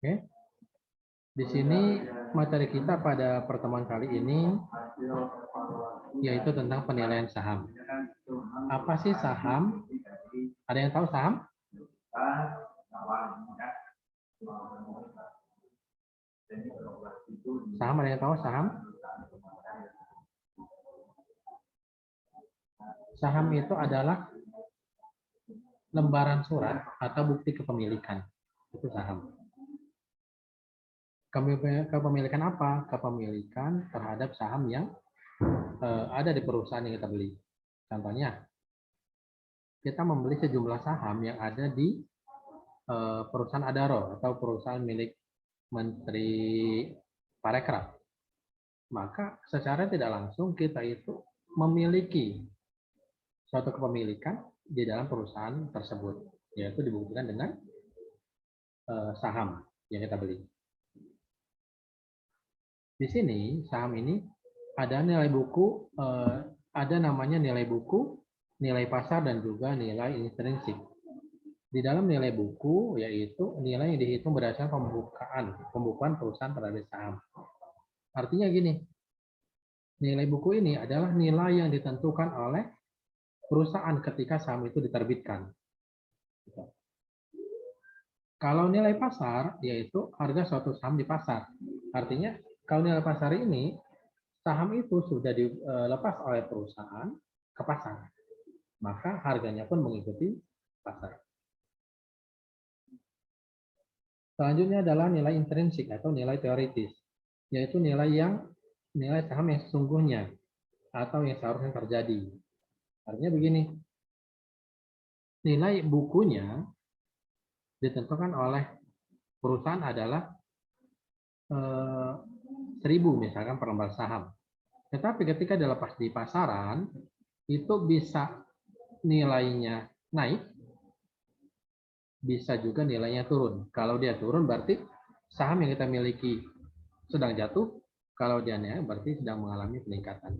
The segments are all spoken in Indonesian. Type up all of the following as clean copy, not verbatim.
Oke. Di sini materi kita pada pertemuan kali ini yaitu tentang penilaian saham. Apa sih saham? Ada yang tahu saham? Saham, ada yang tahu saham? Saham itu adalah lembaran surat atau bukti kepemilikan. Itu saham. Kepemilikan apa? Kepemilikan terhadap saham yang ada di perusahaan yang kita beli. Contohnya, kita membeli sejumlah saham yang ada di perusahaan Adaro atau perusahaan milik Menteri Parekraf. Maka secara tidak langsung kita itu memiliki suatu kepemilikan di dalam perusahaan tersebut, yaitu dibuktikan dengan saham yang kita beli. Di sini saham ini ada nilai buku, ada namanya nilai buku, nilai pasar, dan juga nilai intrinsik. Di dalam nilai buku yaitu nilai yang dihitung berdasarkan pembukuan perusahaan terhadap saham. Artinya gini, nilai buku ini adalah nilai yang ditentukan oleh perusahaan ketika saham itu diterbitkan. Kalau nilai pasar yaitu harga suatu saham di pasar. Artinya kalau nilai pasar ini, saham itu sudah dilepas oleh perusahaan ke pasar, maka harganya pun mengikuti pasar. Selanjutnya adalah nilai intrinsik atau nilai teoritis, yaitu nilai saham yang sesungguhnya atau yang seharusnya terjadi. Artinya begini, nilai bukunya ditentukan oleh perusahaan adalah 1.000 misalkan per lembar saham. Tetapi ketika dilepas di pasaran, itu bisa nilainya naik, bisa juga nilainya turun. Kalau dia turun berarti saham yang kita miliki sedang jatuh, kalau dia naik berarti sedang mengalami peningkatan.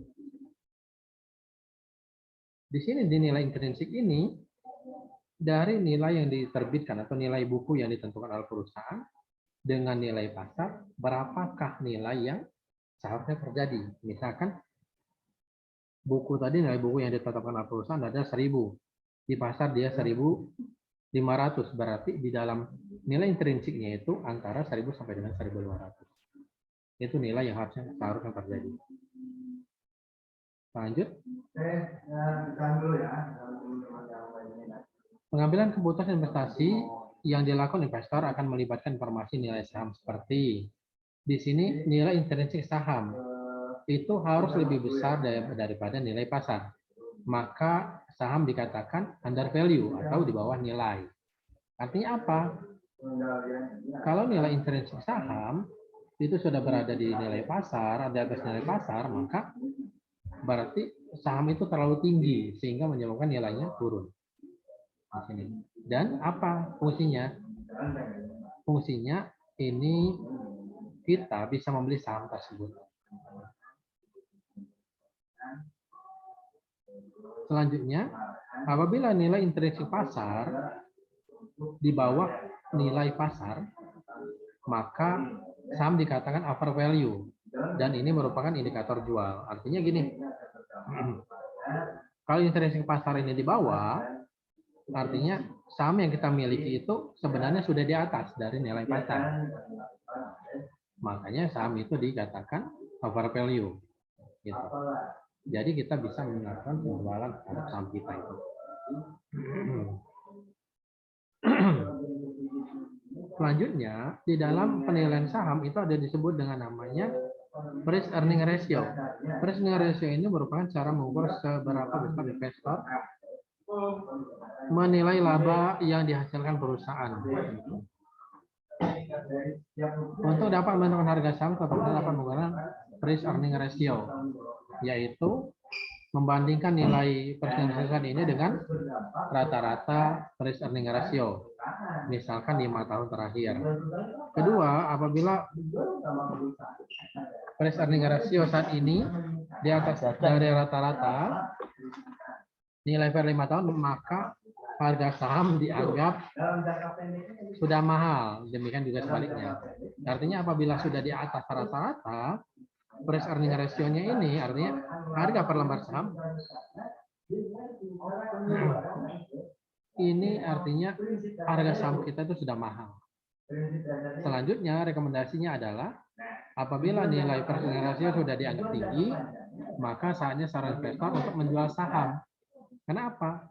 Di sini di nilai intrinsik ini, dari nilai yang diterbitkan atau nilai buku yang ditentukan oleh perusahaan, dengan nilai pasar, berapakah nilai yang seharusnya terjadi. Misalkan buku tadi, nilai buku yang ditetapkan oleh perusahaan ada 1.000. Di pasar dia 1.500. Berarti di dalam nilai intrinsiknya itu antara 1.000 sampai dengan 1.500. Itu nilai yang seharusnya terjadi. Lanjut. Pengambilan keputusan investasi yang dilakukan investor akan melibatkan informasi nilai saham seperti di sini nilai intrinsik saham itu harus lebih besar daripada nilai pasar. Maka saham dikatakan under value atau di bawah nilai. Artinya apa? Kalau nilai intrinsik saham itu sudah berada di nilai pasar, ada atas nilai pasar, maka berarti saham itu terlalu tinggi sehingga menyebabkan nilainya turun. Di sini. Dan apa fungsinya? Fungsinya ini kita bisa membeli saham tersebut. Selanjutnya, apabila nilai intrinsik pasar di bawah nilai pasar, maka saham dikatakan over value dan ini merupakan indikator jual. Artinya gini, kalau intrinsik pasar ini di bawah, artinya saham yang kita miliki itu sebenarnya sudah di atas dari nilai pasar. Makanya saham itu dikatakan over value. Gitu. Jadi kita bisa melakukan penjualan terhadap saham kita itu. Selanjutnya, di dalam penilaian saham itu ada disebut dengan namanya price earning ratio. Price earning ratio ini merupakan cara mengukur seberapa besar investor menilai laba yang dihasilkan perusahaan. Untuk dapat menentukan harga saham, kita dapat menggunakan price earning ratio, yaitu membandingkan nilai persentasenya ini dengan rata-rata price earning ratio, misalkan 5 tahun terakhir. Kedua, apabila price earning ratio saat ini di atas dari rata-rata nilai per 5 tahun, maka harga saham dianggap sudah mahal, demikian juga sebaliknya. Artinya apabila sudah di atas rata-rata, price earning ratio-nya ini artinya harga per lembar saham ini artinya harga saham kita itu sudah mahal. Selanjutnya rekomendasinya adalah apabila nilai price earning ratio sudah dianggap tinggi, maka saatnya saran investor untuk menjual saham. Kenapa?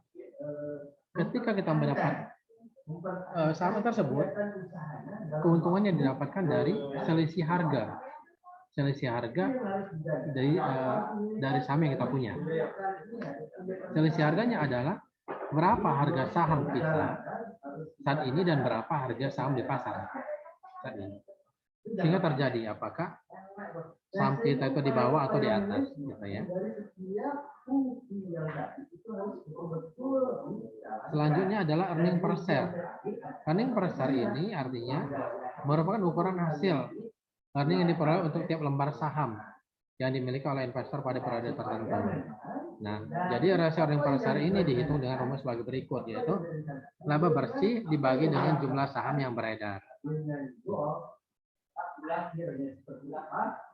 Ketika kita mendapat saham tersebut, keuntungan yang didapatkan dari selisih harga dari saham yang kita punya. Selisih harganya adalah berapa harga saham kita saat ini dan berapa harga saham di pasar saat ini. Sehingga terjadi apakah saham kita itu di bawah atau di atas, gitu ya. Selanjutnya adalah earning per share. Earning per share ini artinya merupakan ukuran hasil earning yang diperoleh untuk tiap lembar saham yang dimiliki oleh investor pada periode tertentu. Nah, jadi rasio earning per share ini dihitung dengan rumus sebagai berikut, yaitu laba bersih dibagi dengan jumlah saham yang beredar.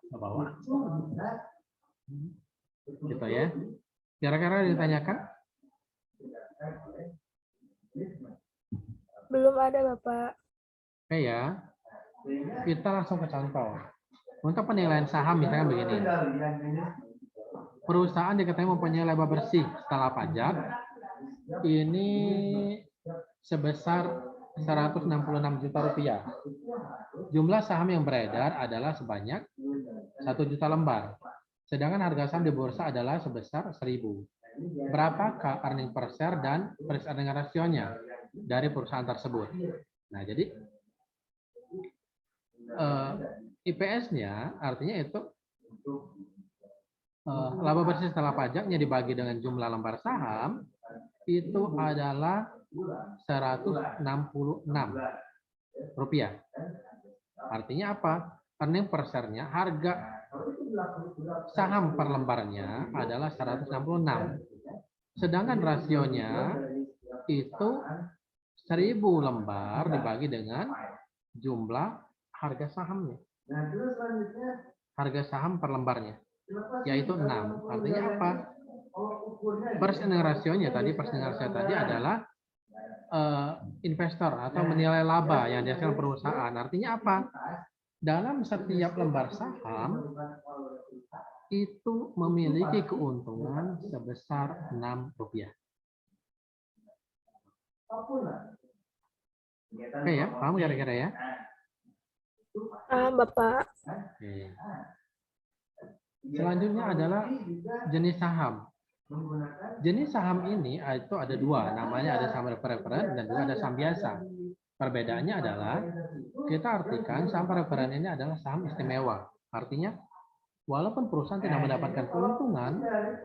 Ke bawah. Gitu ya. Kira-kira ditanyakan? Belum ada, Bapak. Oke ya. Kita langsung ke contoh. Untuk penilaian saham misalnya begini. Perusahaan diketahui mempunyai laba bersih setelah pajak ini sebesar 166 juta rupiah. Jumlah saham yang beredar adalah sebanyak 1 juta lembar. Sedangkan harga saham di bursa adalah sebesar 1.000. Berapakah earning per share dan price earning ratio-nya dari perusahaan tersebut? Nah, jadi IPS-nya artinya itu laba bersih setelah pajaknya dibagi dengan jumlah lembar saham itu adalah 166 rupiah. Artinya apa? Earning per share-nya, harga saham per lembarnya adalah 166. Sedangkan rasionya itu 1.000 lembar dibagi dengan jumlah harga sahamnya. Harga saham per lembarnya, yaitu 6. Artinya apa? Persening rasionya tadi, adalah investor atau menilai laba yang dihasilkan perusahaan. Artinya apa? Dalam setiap lembar saham itu memiliki keuntungan sebesar 6 rupiah. Oke ya, paham kira-kira ya? Bapak. Oke. Selanjutnya adalah jenis saham. Jenis saham ini itu ada dua, namanya ada saham referen dan juga ada saham biasa. Perbedaannya adalah kita artikan saham referen ini adalah saham istimewa. Artinya walaupun perusahaan tidak mendapatkan keuntungan,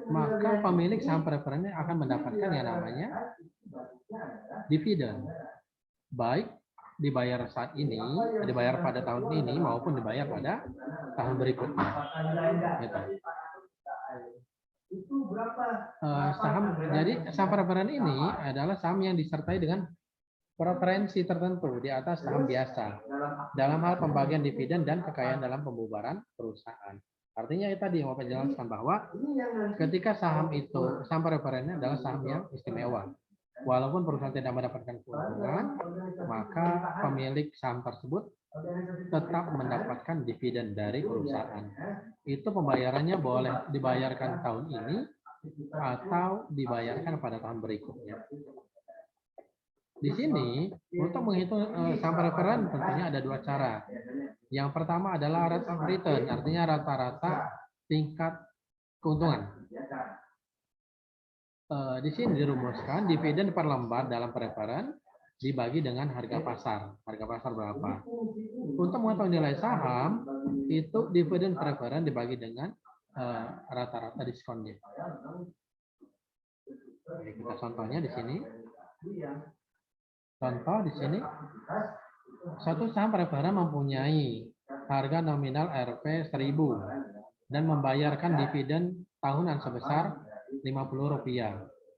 maka pemilik saham referen akan mendapatkan yang namanya dividen. Baik dibayar saat ini, dibayar pada tahun ini maupun dibayar pada tahun berikutnya. Gitu. Jadi saham referen ini adalah saham yang disertai dengan preferensi tertentu di atas saham biasa dalam hal pembagian dividen dan kekayaan dalam pembubaran perusahaan. Artinya tadi mau menjelaskan bahwa ketika saham itu saham referennya adalah saham yang istimewa. Walaupun perusahaan tidak mendapatkan keuntungan, maka pemilik saham tersebut tetap mendapatkan dividen dari perusahaan. Itu pembayarannya boleh dibayarkan tahun ini atau dibayarkan pada tahun berikutnya. Di sini, untuk menghitung saham referen tentunya ada dua cara. Yang pertama adalah rate of return, artinya rata-rata tingkat keuntungan. Di sini dirumuskan dividen per lembar dalam referen dibagi dengan harga pasar. Harga pasar berapa? Untuk mengetahui nilai saham, itu dividen per referen dibagi dengan rata-rata diskonnya. Oke, kita contohnya di sini. Contoh di sini, satu saham referen mempunyai harga nominal Rp 1.000 dan membayarkan dividen tahunan sebesar Rp50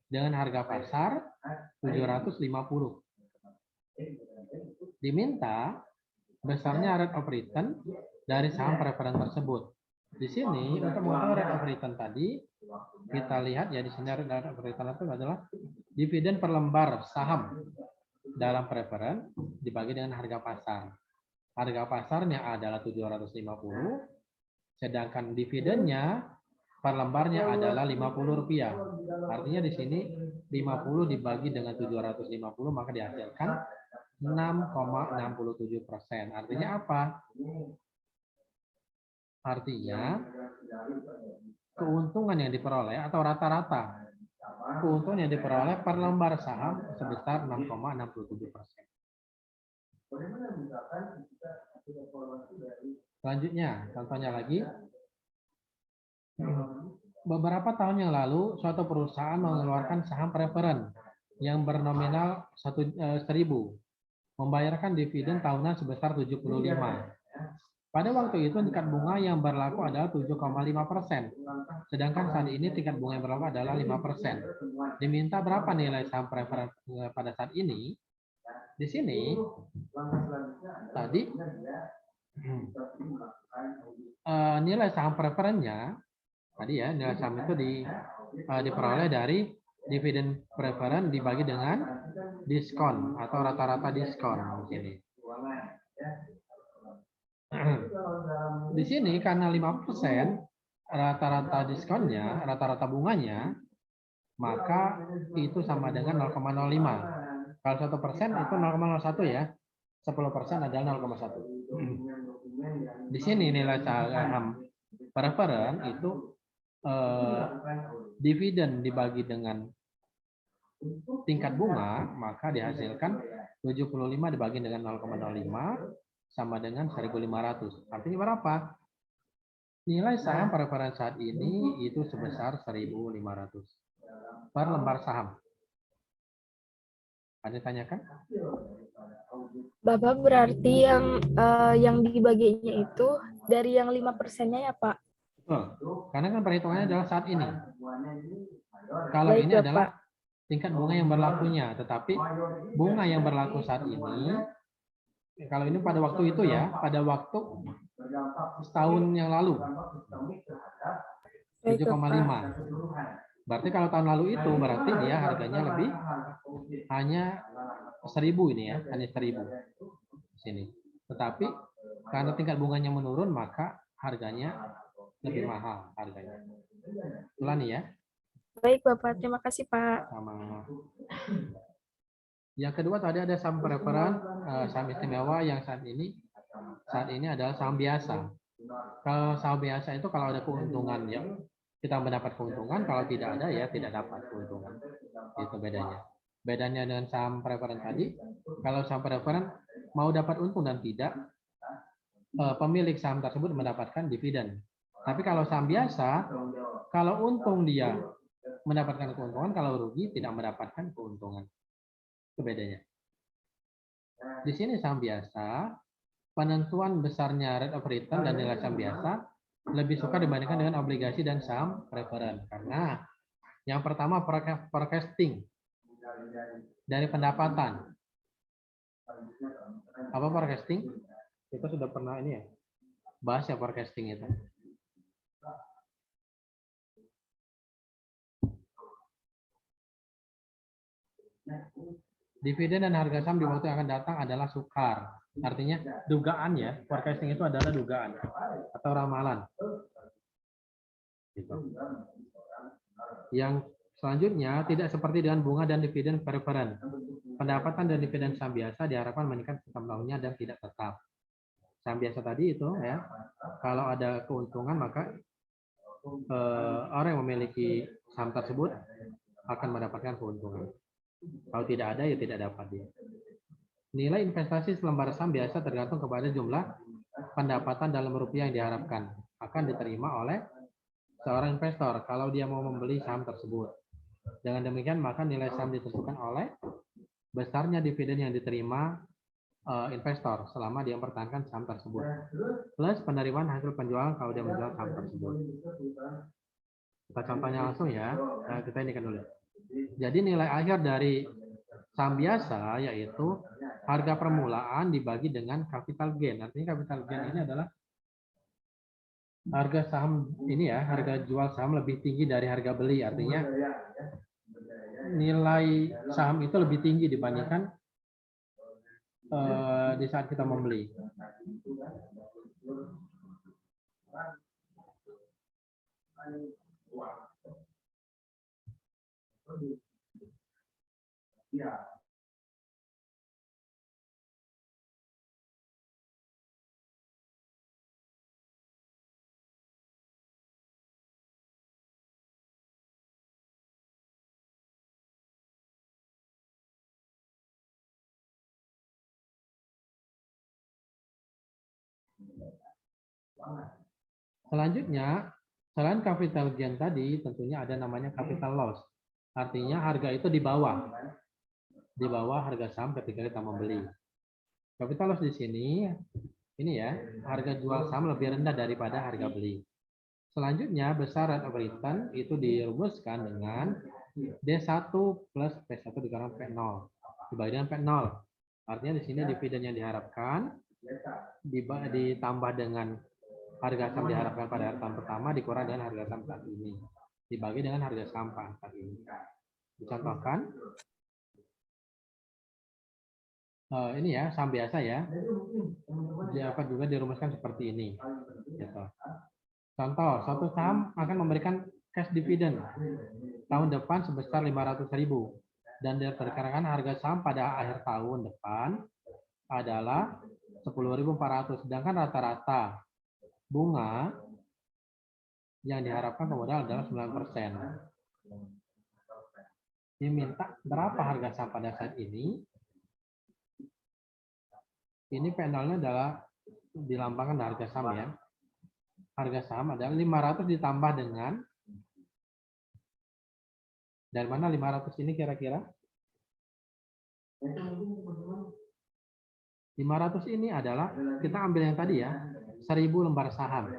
dengan harga pasar 750. Diminta besarnya rate of return dari saham preferen tersebut. Di sini untuk mengetahui rate of return tadi, kita lihat ya di sini rate of return itu adalah dividen per lembar saham dalam preferen dibagi dengan harga pasar. Harga pasarnya adalah 750, sedangkan dividennya per lembarnya adalah Rp50. Artinya di sini 50 dibagi dengan 750 maka dihasilkan 6,67%. Artinya apa? Artinya keuntungan yang diperoleh atau rata-rata keuntungan yang diperoleh per lembar saham sebesar 6,67%. Selanjutnya, contohnya lagi. Beberapa tahun yang lalu, suatu perusahaan mengeluarkan saham preferen yang bernominal 1.000, membayarkan dividen tahunan sebesar 75. Pada waktu itu tingkat bunga yang berlaku adalah 7,5%, sedangkan saat ini tingkat bunga yang berlaku adalah 5%. Diminta berapa nilai saham preferen pada saat ini? Di sini tadi nilai saham preferennya tadi ya, nilai saham itu diperoleh dari dividen preferen dibagi dengan diskon atau rata-rata diskon di sini. Di sini karena 5% rata-rata diskonnya, rata-rata bunganya, maka itu sama dengan 0,05. Kalau 1% itu 0,01 ya. 10% adalah 0,1. Di sini nilai saham preferen itu dividen dibagi dengan tingkat bunga, maka dihasilkan 75 dibagi dengan 0,05 sama dengan 1.500. Artinya berapa? Nilai saham preferen saat ini itu sebesar 1.500 per lembar saham. Ada tanyakan? Bapak berarti yang dibaginya itu dari yang 5%-nya ya, Pak? Karena kan perhitungannya adalah saat ini. Kalau Baik, ini Bapak. adalah tingkat bunga yang berlakunya, tetapi bunga yang berlaku saat ini, kalau ini pada waktu itu ya, pada waktu setahun yang lalu, 7,5. Berarti kalau tahun lalu itu berarti dia harganya lebih hanya 1.000 ini ya, hanya 1.000 di sini. Tetapi karena tingkat bunganya menurun maka harganya lebih mahal harganya. Ulangi ya. Baik, Bapak. Terima kasih, Pak. Sama. Yang kedua tadi ada saham preferen, saham istimewa yang saat ini adalah saham biasa. Kalau saham biasa itu kalau ada keuntungan ya kita mendapat keuntungan, kalau tidak ada ya tidak dapat keuntungan. Itu bedanya. Bedanya dengan saham preferen tadi, kalau saham preferen mau dapat untung dan tidak, pemilik saham tersebut mendapatkan dividen. Tapi kalau saham biasa, kalau untung dia mendapatkan keuntungan, kalau rugi tidak mendapatkan keuntungan. Itu bedanya. Di sini saham biasa, penentuan besarnya rate of return dan nilai saham biasa lebih suka dibandingkan dengan obligasi dan saham preferen. Karena yang pertama forecasting dari pendapatan. Apa forecasting? Kita sudah pernah ini ya, bahas ya forecasting itu. Dividen dan harga saham di waktu yang akan datang adalah sukar. Artinya dugaan ya, forecasting itu adalah dugaan atau ramalan. Gitu. Yang selanjutnya tidak seperti dengan bunga dan dividen preferen. Pendapatan dan dividen saham biasa diharapkan meningkat setiap tahunnya dan tidak tetap. Saham biasa tadi itu ya, kalau ada keuntungan maka orang yang memiliki saham tersebut akan mendapatkan keuntungan. Kalau tidak ada ya tidak dapat dia. Nilai investasi selembar saham biasa tergantung kepada jumlah pendapatan dalam rupiah yang diharapkan akan diterima oleh seorang investor kalau dia mau membeli saham tersebut. Dengan demikian maka nilai saham ditentukan oleh besarnya dividen yang diterima investor selama dia mempertahankan saham tersebut plus penerimaan hasil penjualan kalau dia menjual saham tersebut. Kita contohnya langsung ya, kita ini kan dulu. Jadi nilai akhir dari saham biasa yaitu harga permulaan dibagi dengan capital gain. Artinya capital gain ini adalah harga saham ini ya, harga jual saham lebih tinggi dari harga beli. Artinya nilai saham itu lebih tinggi dibandingkan di saat kita membeli. Selanjutnya, selain capital gain tadi, tentunya ada namanya capital loss. Artinya harga itu di bawah harga saham ketika kita membeli. Capital loss di sini, ini ya, harga jual saham lebih rendah daripada harga beli. Selanjutnya, besar rate of return itu dirumuskan dengan D1 plus P1 dikali P0 dibagi dengan P0. Artinya di sini dividen yang diharapkan ditambah dengan harga saham diharapkan pada tahun pertama dikurang dengan harga saham saat ini dibagi dengan harga saham saat ini. Dicontohkan ini ya saham biasa ya, dapat juga dirumuskan seperti ini. Gitu. Contoh, satu saham akan memberikan cash dividend tahun depan sebesar 500.000 dan diperkirakan harga saham pada akhir tahun depan adalah 10.400, sedangkan rata-rata bunga yang diharapkan pemodal adalah 9%. Diminta berapa harga saham pada saat ini? Ini P0-nya adalah dilambangkan harga saham ya. Harga saham adalah 500 ditambah dengan, dari mana 500 ini kira-kira? 500 ini adalah, kita ambil yang tadi ya, 1.000 lembar saham.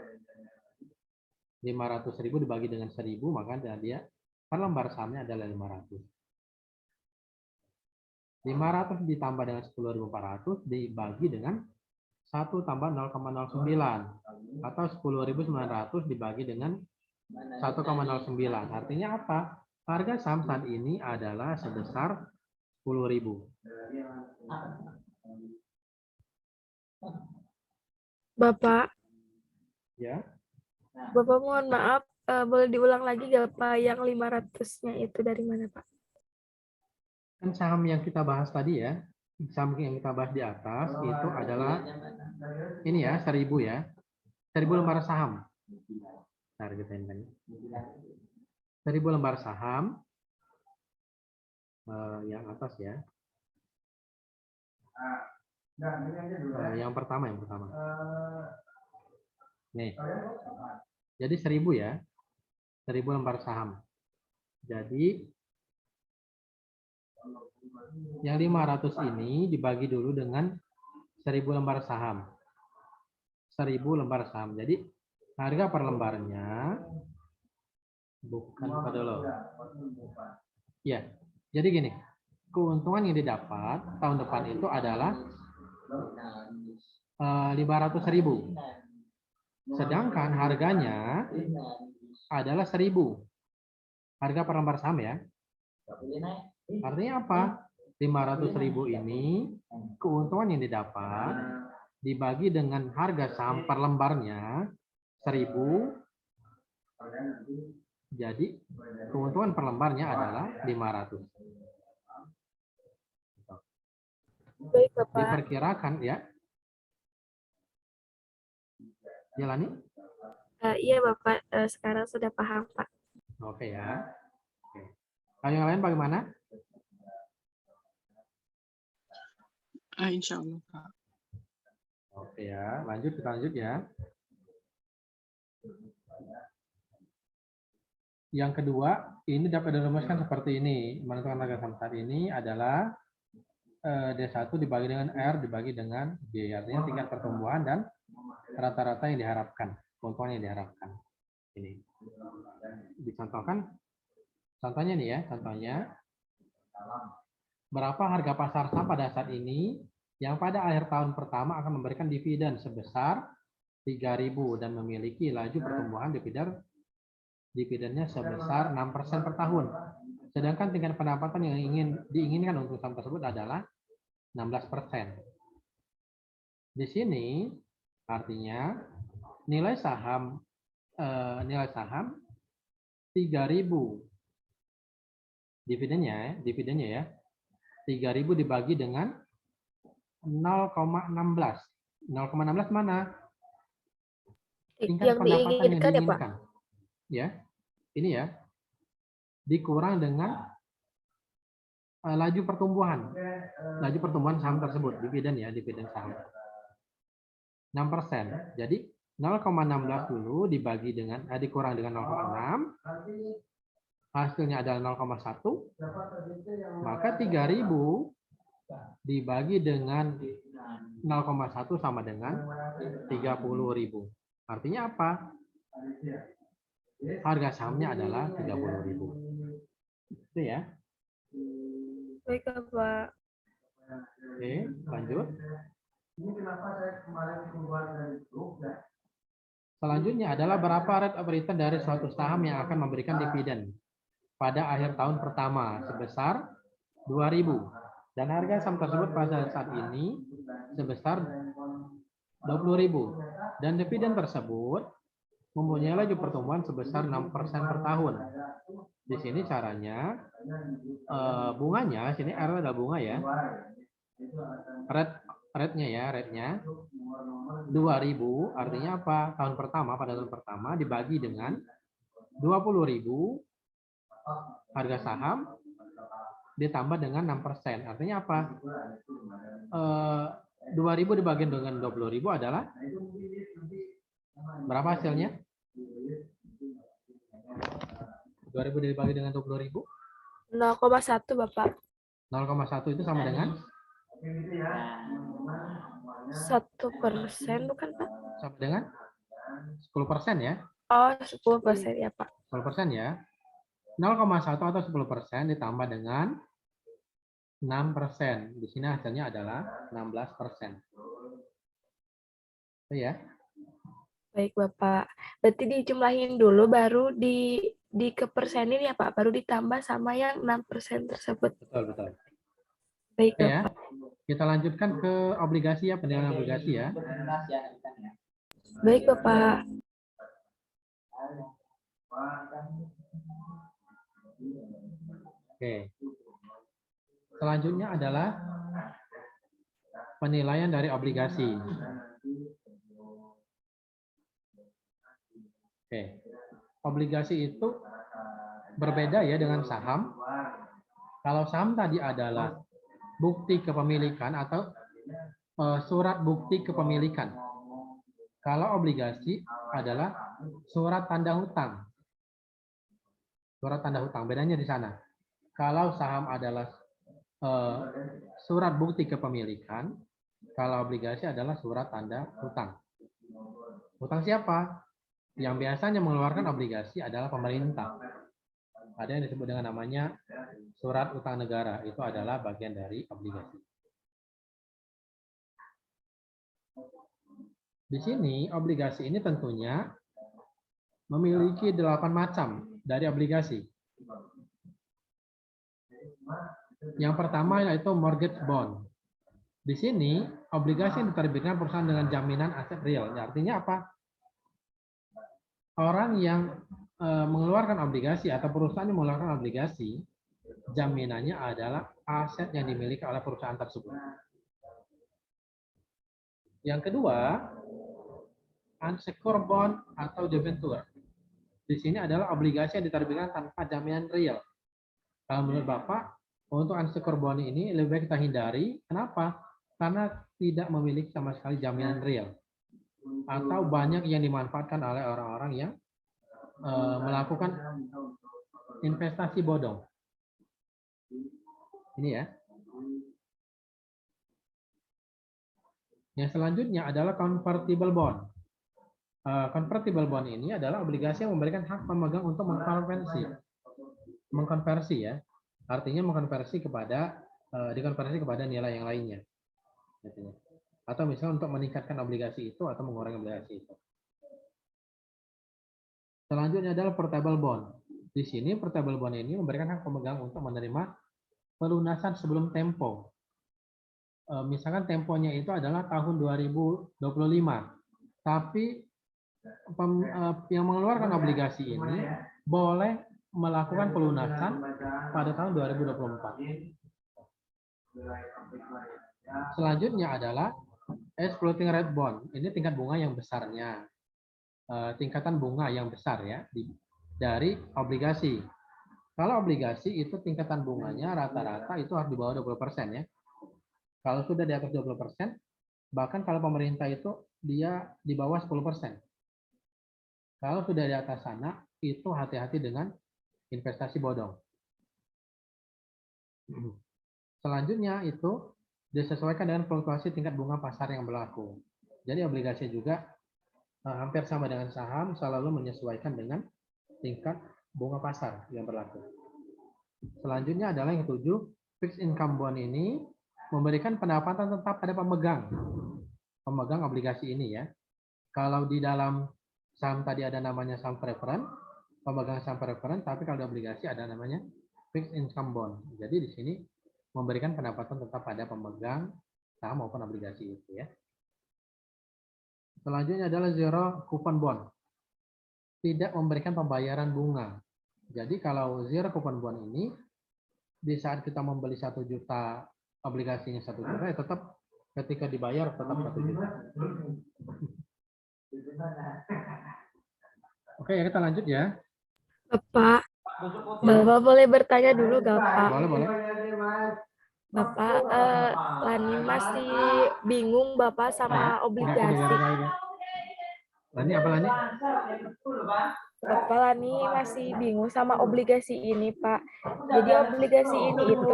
500.000 dibagi dengan 1.000, maka dia per lembar sahamnya adalah 500. 500 ditambah dengan 10.400 dibagi dengan 1 tambah 0,09 atau 10.900 dibagi dengan 1,09. Artinya apa? Harga saham saat ini adalah sebesar 10.000. Bapak, Ya. Bapak mohon maaf, boleh diulang lagi gak Pak yang 500-nya itu dari mana Pak? Kan saham yang kita bahas tadi ya, saham yang kita bahas di atas itu adalah ini ya, 1.000 ya. 1.000 lembar saham. Bentar, kita ini. 1.000 lembar saham yang atas ya. Yang pertama. Nih. Jadi 1.000 ya. 1.000 lembar saham. Jadi yang 500 ini dibagi dulu dengan 1.000 lembar saham. 1.000 lembar saham. Jadi harga per lembarnya bukan pada lo. Ya. Jadi gini, keuntungan yang didapat tahun depan itu adalah 500.000. Sedangkan harganya adalah 1.000. Harga per lembar saham ya. Artinya apa? 500.000 ini keuntungan yang didapat dibagi dengan harga saham per lembarnya 1.000. Jadi keuntungan per lembarnya adalah 500. Baik Bapak. Diperkirakan ya. Jalani? Iya Bapak, sekarang sudah paham Pak. Oke ya. Oke. Kalau yang lain bagaimana? Insya Allah Pak. Oke ya, kita lanjut ya. Yang kedua, ini dapat dirumuskan seperti ini. Menentukan harga saham saat ini adalah D1 dibagi dengan R dibagi dengan B. Artinya tingkat pertumbuhan dan rata-rata yang diharapkan. Keuntungan yang diharapkan. Ini. Dicontohkan, Contohnya nih ya, contohnya berapa harga pasar saham pada saat ini yang pada akhir tahun pertama akan memberikan dividen sebesar 3.000 dan memiliki laju pertumbuhan dividennya sebesar 6% per tahun. Sedangkan tingkat pendapatan yang diinginkan untuk saham tersebut adalah 16%. Di sini artinya nilai saham 3.000 dividennya ya 3.000 dibagi dengan 0,16. 0,16 mana? Tingkat Yang pendapatan yang diinginkan ya, Pak? diinginkan. Ya. Ini ya. Dikurang dengan laju pertumbuhan. Laju pertumbuhan saham tersebut, dividen ya, dividen saham. 6%. Jadi 0,16 dulu dibagi dengan dikurang dengan 0,6. Hasilnya adalah 0,1. Maka 3.000 dibagi dengan 0,1 sama dengan 30.000. Artinya apa? Harga sahamnya adalah 30.000. Itu ya. Baik, Pak. Oke, lanjut. Selanjutnya adalah berapa rate of return dari suatu saham yang akan memberikan dividen pada akhir tahun pertama sebesar 2.000 dan harga saham tersebut pada saat ini sebesar 20.000 dan dividen tersebut mempunyai laju pertumbuhan sebesar 6% per tahun. Di sini caranya bunganya, sini R adalah bunga ya. Rate-nya ya, rate-nya 2.000 artinya apa? Pada tahun pertama dibagi dengan 20.000 harga saham ditambah dengan 6%. Artinya apa? 2.000 dibagi dengan 20.000 adalah berapa hasilnya? 2.000 dibagi dengan 20.000? 0,1, Bapak. 0,1 itu sama dengan? 1%, bukan, Pak? Sama dengan 10% ya? Oh, 10% ya, Pak. 10% ya. 0,1 atau 10% ditambah dengan 6%. Di sini hasilnya adalah 16%. Itu ya. Baik, Bapak. Berarti dijumlahin dulu baru dikepersenin ya, Pak. Baru ditambah sama yang 6% tersebut. Betul. Baik, Oke, ya. Bapak. Kita lanjutkan ke obligasi ya, penilaian obligasi ya. Baik, Bapak. Oke. Selanjutnya adalah penilaian dari obligasi. Oke. Obligasi itu berbeda ya dengan saham. Kalau saham tadi adalah bukti kepemilikan atau surat bukti kepemilikan. Kalau obligasi adalah surat tanda hutang. Surat tanda hutang, bedanya di sana. Kalau saham adalah surat bukti kepemilikan, kalau obligasi adalah surat tanda hutang. Hutang siapa? Yang biasanya mengeluarkan obligasi adalah pemerintah. Ada yang disebut dengan namanya surat utang negara. Itu adalah bagian dari obligasi. Di sini obligasi ini tentunya memiliki 8 macam dari obligasi. Yang pertama yaitu mortgage bond. Di sini obligasi yang diterbitkan perusahaan dengan jaminan aset real. Artinya apa? Orang yang mengeluarkan obligasi atau perusahaan yang mengeluarkan obligasi, jaminannya adalah aset yang dimiliki oleh perusahaan tersebut. Yang kedua, unsecured bond atau debenture. Di sini adalah obligasi yang diterbitkan tanpa jaminan real. Kalau menurut Bapak, untuk unsecured bond ini lebih baik kita hindari. Kenapa? Karena tidak memiliki sama sekali jaminan real. Atau banyak yang dimanfaatkan oleh orang-orang yang melakukan investasi bodong. Ini ya. Yang selanjutnya adalah convertible bond. Convertible bond ini adalah obligasi yang memberikan hak pemegang untuk mengkonversi mengkonversi ya. Artinya mengkonversi kepada dikonversi kepada nilai yang lainnya. Gitu ya. Atau misalnya untuk meningkatkan obligasi itu atau mengurangi obligasi itu. Selanjutnya adalah portable bond. Di sini portable bond ini memberikan hak pemegang untuk menerima pelunasan sebelum tempo. Misalkan temponya itu adalah tahun 2025. Tapi yang mengeluarkan obligasi ini boleh melakukan pelunasan pada tahun 2024. Selanjutnya adalah floating rate bond. Ini tingkat bunga yang besarnya. Tingkatan bunga yang besar ya dari obligasi. Kalau obligasi itu tingkatan bunganya rata-rata itu harus di bawah 20% ya. Kalau sudah di atas 20%, bahkan kalau pemerintah itu dia di bawah 10%. Kalau sudah di atas sana, itu hati-hati dengan investasi bodong. Selanjutnya itu disesuaikan dengan fluktuasi tingkat bunga pasar yang berlaku. Jadi obligasi juga hampir sama dengan saham, selalu menyesuaikan dengan tingkat bunga pasar yang berlaku. Selanjutnya adalah yang 7, fixed income bond ini memberikan pendapatan tetap pada pemegang obligasi ini ya. Kalau di dalam saham tadi ada namanya saham preference, pemegang saham preference, tapi kalau di obligasi ada namanya fixed income bond. Jadi di sini memberikan pendapatan tetap pada pemegang saham maupun obligasi itu ya. Selanjutnya adalah zero coupon bond. Tidak memberikan pembayaran bunga. Jadi kalau zero coupon bond ini di saat kita membeli 1 juta, obligasinya 1 juta, ya tetap ketika dibayar tetap 1 juta. Oke, ya kita lanjut ya. Bapak boleh bertanya dulu gak, Pak? Boleh. Bapak, Lani masih bingung Bapak sama obligasi. Lani apa Lani? Bapak Lani masih bingung sama obligasi ini, Pak. Jadi obligasi ini itu...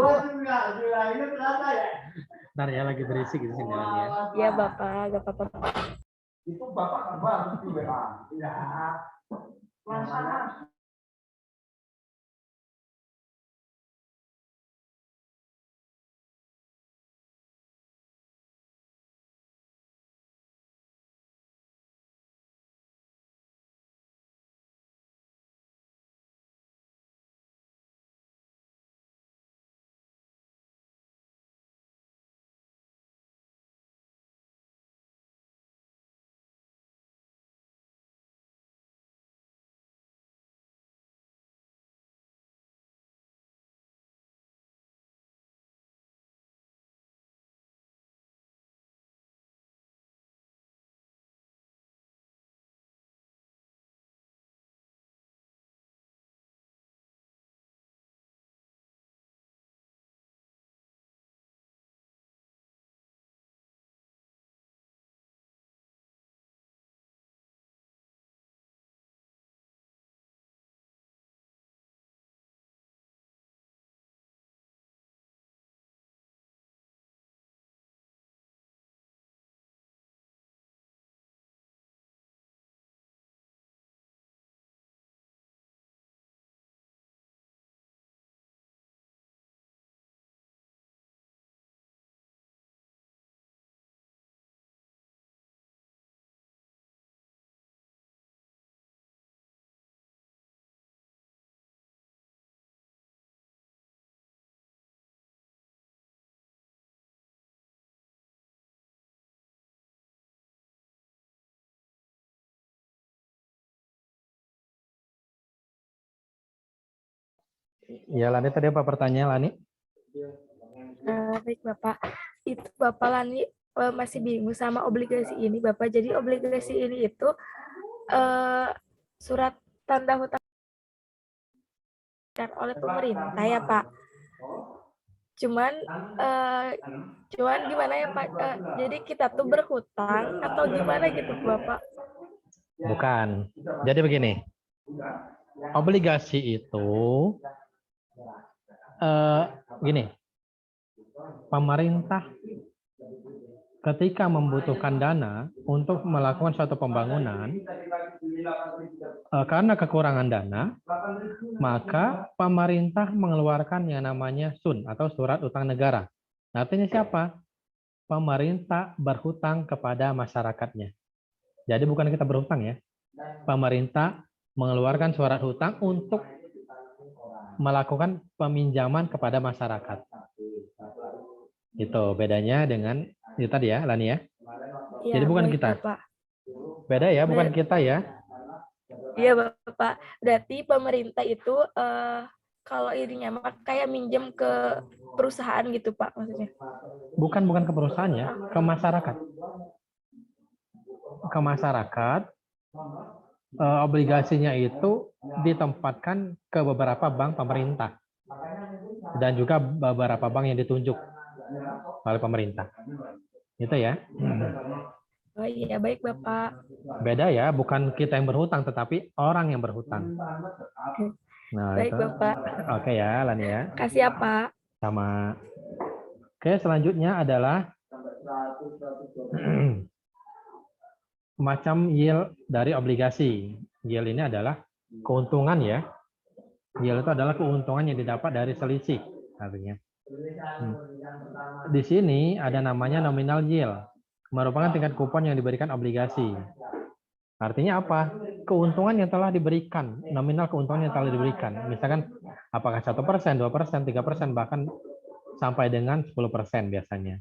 Ntar ya, lagi berisik gitu sini Lani ya. Ya Bapak, gak apa-apa. Itu Bapak harus di WA. Ya. Ya Lani, tadi apa pertanyaan Lani? Baik Bapak, itu Bapak Lani masih bingung sama obligasi ini Bapak. Jadi obligasi ini itu surat tanda hutang oleh pemerintah ya Pak. Cuman gimana ya Pak? Jadi kita tuh berhutang atau gimana gitu Bapak? Bukan. Jadi begini, obligasi itu gini, pemerintah ketika membutuhkan dana untuk melakukan suatu pembangunan, Karena kekurangan dana, maka pemerintah mengeluarkan yang namanya SUN atau Surat Utang Negara. Artinya siapa? Pemerintah berhutang kepada masyarakatnya. Jadi bukan kita berhutang ya. Pemerintah mengeluarkan surat hutang untuk melakukan peminjaman kepada masyarakat. Itu bedanya dengan itu tadi ya, Lani ya. Ya, Jadi bukan baik, kita. Bapak. Beda ya, bukan kita ya. Iya, Bapak. Berarti pemerintah itu kalau ininya kayak minjem ke perusahaan gitu, Pak, maksudnya. Bukan ke perusahaannya, ke masyarakat. Ke masyarakat, obligasinya itu ditempatkan ke beberapa bank pemerintah. Dan juga beberapa bank yang ditunjuk oleh pemerintah. Itu ya. Oh iya, baik, Bapak. Beda ya, bukan kita yang berhutang, tetapi orang yang berhutang. Nah, Baik, itu. Bapak. Oke ya, Lani ya. Kasih ya, Pak. Sama. Oke, selanjutnya adalah macam yield dari obligasi. Yield ini adalah keuntungan ya. Yield itu adalah keuntungan yang didapat dari selisih. Artinya. Di sini ada namanya nominal yield. Merupakan tingkat kupon yang diberikan obligasi. Artinya apa? Keuntungan yang telah diberikan, nominal keuntungan yang telah diberikan. Misalkan apakah 1%, 2%, 3%, bahkan sampai dengan 10% biasanya.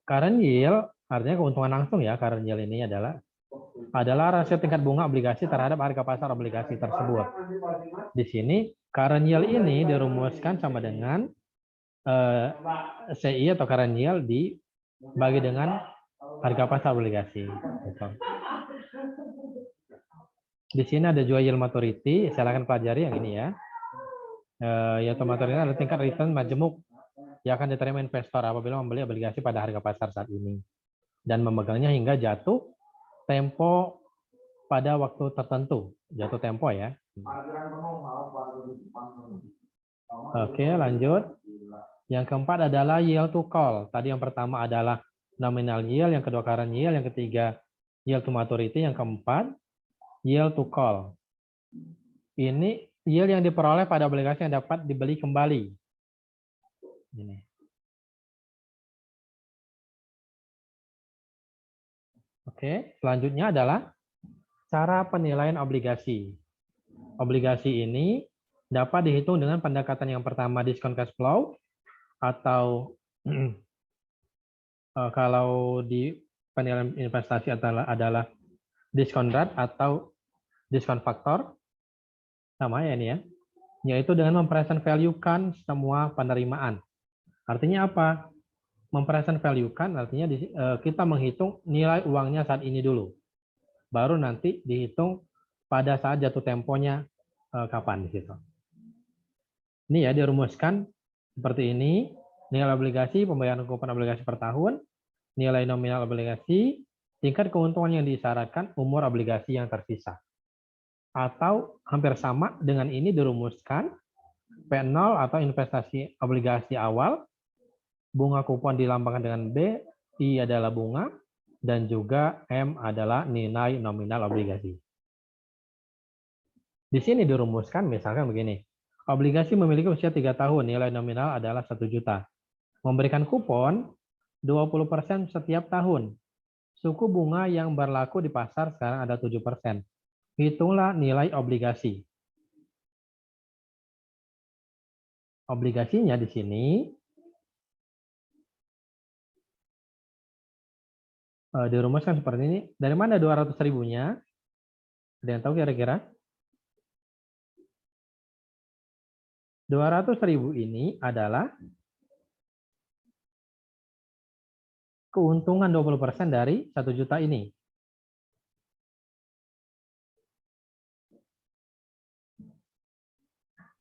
Current yield artinya keuntungan langsung ya. Current yield ini adalah rasio tingkat bunga obligasi terhadap harga pasar obligasi tersebut. Di sini current yield ini dirumuskan sama dengan CI atau current yield dibagi dengan harga pasar obligasi. Gitu. Di sini ada juga yield maturity, silakan pelajari yang ini ya. Yield maturity adalah tingkat return majemuk yang akan diterima investor apabila membeli obligasi pada harga pasar saat ini dan memegangnya hingga jatuh tempo pada waktu tertentu. Jatuh tempo ya. Oke, lanjut. Yang keempat adalah yield to call. Tadi yang pertama adalah nominal yield, yang kedua current yield, yang ketiga yield to maturity, yang keempat yield to call. Ini yield yang diperoleh pada obligasi yang dapat dibeli kembali. Ini. Oke, selanjutnya adalah cara penilaian obligasi. Obligasi ini dapat dihitung dengan pendekatan yang pertama discount cash flow atau kalau di penilaian investasi adalah discount rate atau discount factor sama ya ini ya, yaitu dengan mempresent value-kan semua penerimaan. Artinya apa? Mempresent value-kan artinya kita menghitung nilai uangnya saat ini dulu. Baru nanti dihitung pada saat jatuh temponya kapan di situ. Ini ya dirumuskan seperti ini. Nilai obligasi, pembayaran kupon obligasi per tahun, nilai nominal obligasi, tingkat keuntungan yang disyaratkan, umur obligasi yang tersisa. Atau hampir sama dengan ini dirumuskan P0 atau investasi obligasi awal, bunga kupon dilambangkan dengan B, I adalah bunga, dan juga M adalah nilai nominal obligasi. Di sini dirumuskan misalkan begini, obligasi memiliki usia 3 tahun, nilai nominal adalah 1 juta. Memberikan kupon 20% setiap tahun. Suku bunga yang berlaku di pasar sekarang ada 7%. Hitunglah nilai obligasi. Obligasinya di sini dirumuskan seperti ini. Dari mana 200 ribunya? Ada yang tahu kira-kira? 200 ribu ini adalah keuntungan 20% dari 1 juta ini.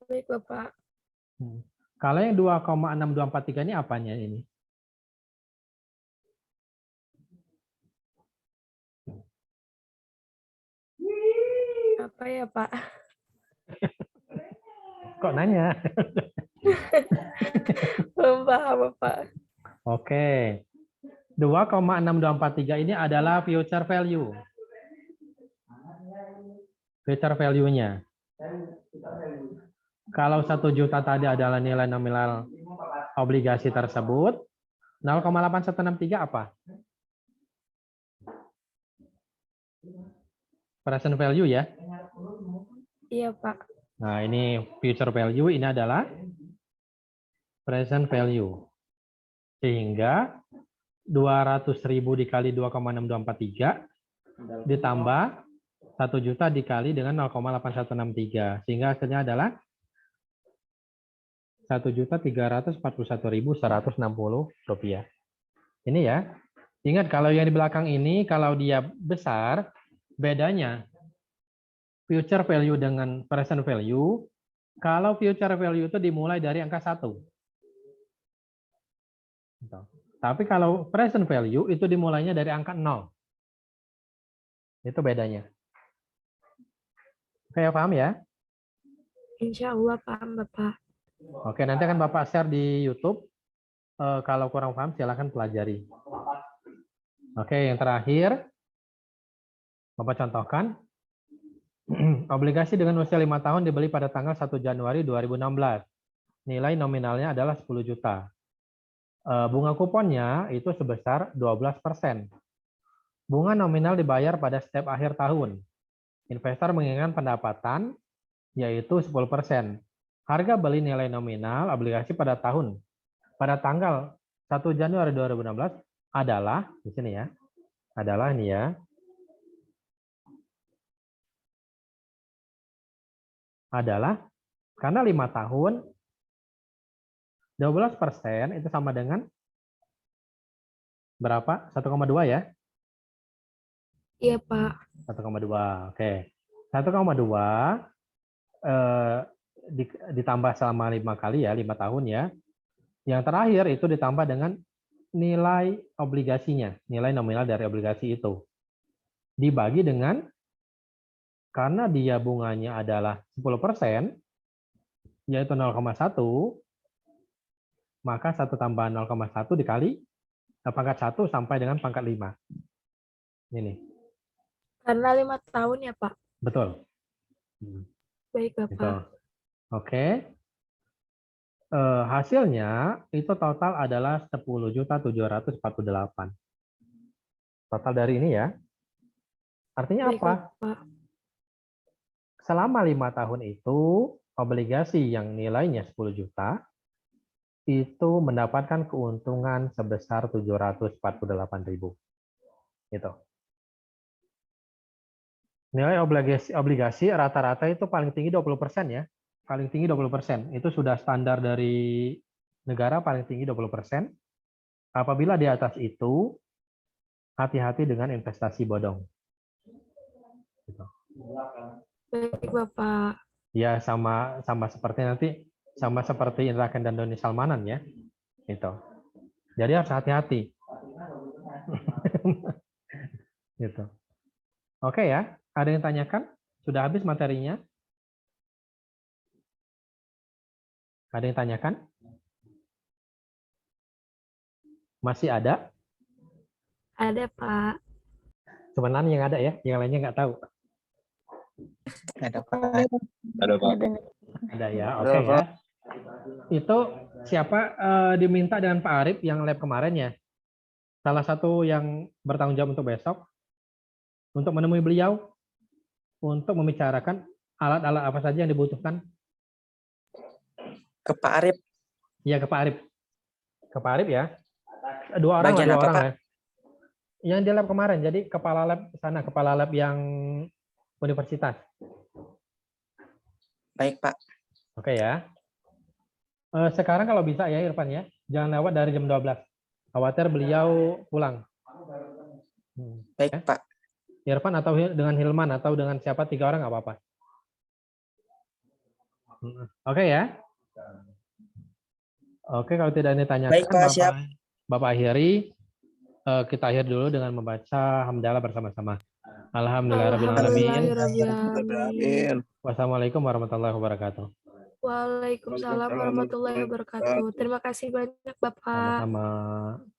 Baik, Bapak. Kalau yang 2,6243 ini apanya ini? Apa ya, Pak? Kok nanya? Belum paham, Bapak. Oke. 2,6243 ini adalah future value. future value-nya. Kalau 1 juta tadi adalah nilai nominal obligasi tersebut, 0,8163 apa? Present value ya. Iya, Pak. Nah, ini future value, ini adalah present value. Sehingga 200.000 dikali 2,6243 ditambah 1 juta dikali dengan 0,8163. Sehingga hasilnya adalah 1.341.160 rupiah. Ini ya. Ingat kalau yang di belakang ini, kalau dia besar, bedanya future value dengan present value, kalau future value itu dimulai dari angka 1. Tapi kalau present value itu dimulainya dari angka 0. Itu bedanya. Oke, paham ya? Insya Allah paham, Bapak. Oke, nanti akan Bapak share di YouTube. Kalau kurang paham, silahkan pelajari. Oke, yang terakhir, Bapak contohkan. Obligasi dengan usia 5 tahun dibeli pada tanggal 1 Januari 2016. Nilai nominalnya adalah 10 juta. Bunga kuponnya itu sebesar 12%. Bunga nominal dibayar pada setiap akhir tahun. Investor menginginkan pendapatan, yaitu 10%. Harga beli nilai nominal obligasi pada tanggal 1 Januari 2016 adalah, di sini ya, adalah ini ya, adalah karena 5 tahun 12% itu sama dengan berapa? 1,2 ya? Iya, Pak. 1,2. Oke. 1,2 ditambah selama 5 kali ya, 5 tahun ya. Yang terakhir itu ditambah dengan nilai obligasinya, nilai nominal dari obligasi itu. Dibagi dengan, karena dia bunganya adalah 10%, yaitu 0,1, maka 1 tambah 0,1 dikali pangkat 1 sampai dengan pangkat 5. Ini. Karena 5 tahun ya, Pak. Betul. Baik, Bapak. Gitu. Oke. Hasilnya itu total adalah 10.748. Total dari ini ya. Artinya Baik, apa? Bapak. Selama 5 tahun itu, obligasi yang nilainya 10 juta, itu mendapatkan keuntungan sebesar 748.000. Gitu. Nilai obligasi rata-rata itu paling tinggi 20% ya. Paling tinggi 20%. Itu sudah standar dari negara, paling tinggi 20%. Apabila di atas itu, hati-hati dengan investasi bodong. Gitu. Baik, Bapak. Ya sama seperti Indra Ken dan Doni Salmanan ya. Gitu. Jadi harus hati-hati. Gitu. Oke ya, ada yang tanyakan? Sudah habis materinya? Ada yang tanyakan? Masih ada? Ada, Pak. Sebenarnya yang ada ya, yang lainnya nggak tahu. Ada Pak. Ada Pak. Ada ya, oke ya. Itu siapa diminta dengan Pak Arif yang lab kemarin ya? Salah satu yang bertanggung jawab untuk besok, untuk menemui beliau, untuk membicarakan alat-alat apa saja yang dibutuhkan. Ke Pak Arif. Iya, ke Pak Arif. Ke Pak Arif ya. 2 orang Bagian lah, 2 apa, orang Pak? ya. Yang di lab kemarin, jadi kepala lab sana, kepala lab yang universitas. Baik, Pak. Oke ya. Sekarang kalau bisa ya Irfan ya, jangan lewat dari jam 12. Khawatir beliau pulang. Baik, Ya. Pak. Irfan atau dengan Hilman atau dengan siapa, 3 orang nggak apa-apa. Oke ya. Oke, kalau tidak ditanyakan, Baik, Pak, siap. Bapak akhiri. Kita akhiri dulu dengan membaca hamdalah bersama-sama. Alhamdulillahirrahmanirrahim. Alhamdulillahirrahmanirrahim. Wassalamualaikum warahmatullahi wabarakatuh. Waalaikumsalam warahmatullahi wabarakatuh. Terima kasih banyak, Bapak. Sama-sama.